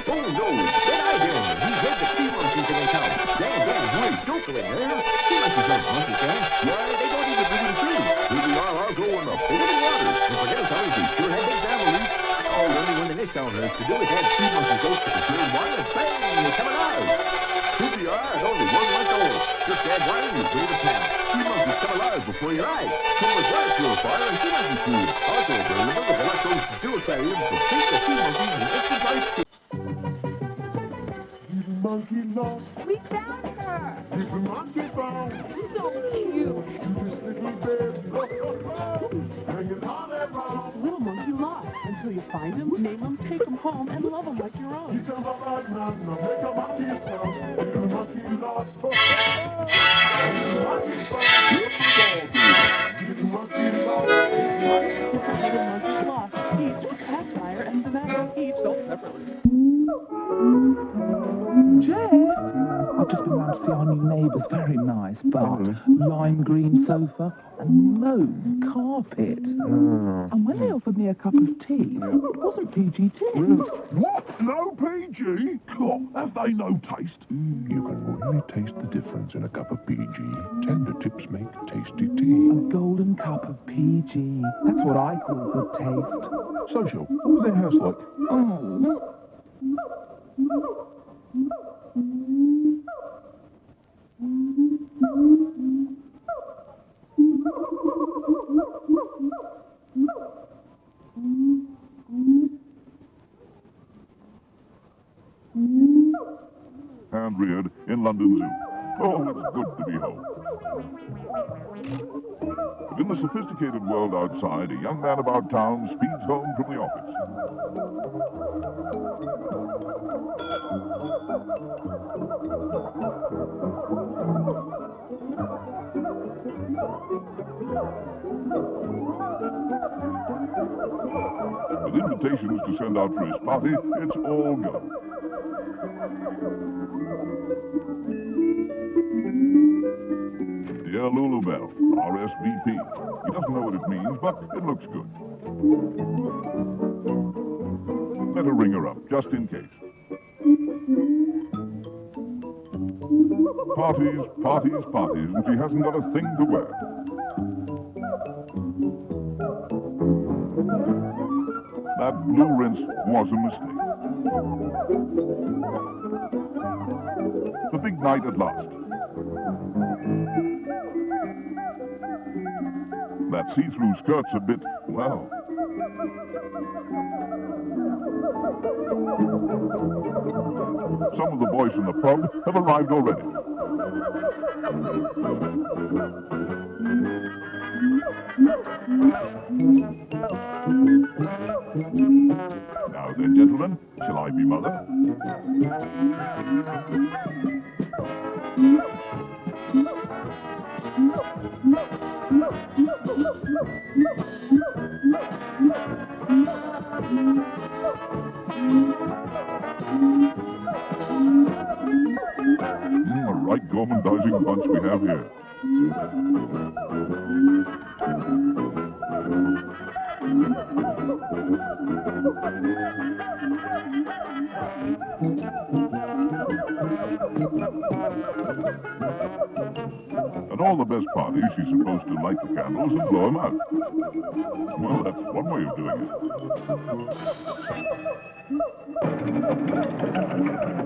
Oh no, that I hear him. He's heard that sea monkeys are in town. Damn, hurry, don't go in there. Sea monkeys aren't monkeys, Dan. Why, they don't even live in trees. Here we are, I'll go in the They live in water. And for them fellas, they sure have big families. All the only one in this town has to do is add sea monkeys out to the pure water, and bang, they come alive. Here we are, and only one like old. Just add water and you create a pond. Sea monkeys come alive before your eyes. Come with water purifier and sea monkey food. Also, remember the Deluxe Ocean Zoo Aquarium to treat the sea monkeys and instant life. Little monkey lost, We found her! little monkey found. So cute! This little bed, hanging on that round. Little monkey lost. Until you find him, name him, take him home, and love him like your own. He's a right now, now make a monkey sound. Little monkey lost, little monkey found. Little monkey lost, Different little monkeys lost. Each pacifier and banana. Each sold separately. Jay, I've just been round to see our new neighbours. Very nice, but lime green sofa and mauve carpet. And when they offered me a cup of tea, it wasn't PG Tips. What? No PG? God, have they no taste? You can really taste the difference in a cup of PG. Tender tips make tasty tea. A golden cup of PG. That's what I call good taste. Social, what was their house like? Oh. And reared in London Zoo. Oh, it's good to be home. But in the sophisticated world outside, a young man about town speeds home from the office. With invitations to send out for his party, it's all go. Dear Lulu Bell, RSVP. He doesn't know what it means, but it looks good. Better ring her up, just in case. Parties, parties, parties, and she hasn't got a thing to wear. That blue rinse was a mistake. The big night at last. That see-through skirt's a bit, well... Some of the boys in the pub have arrived already. Now then, gentlemen, shall I be mother? A right gormandizing bunch we have here. At all the best parties, she's supposed to light the candles and blow them out. Well, that's one way of doing it.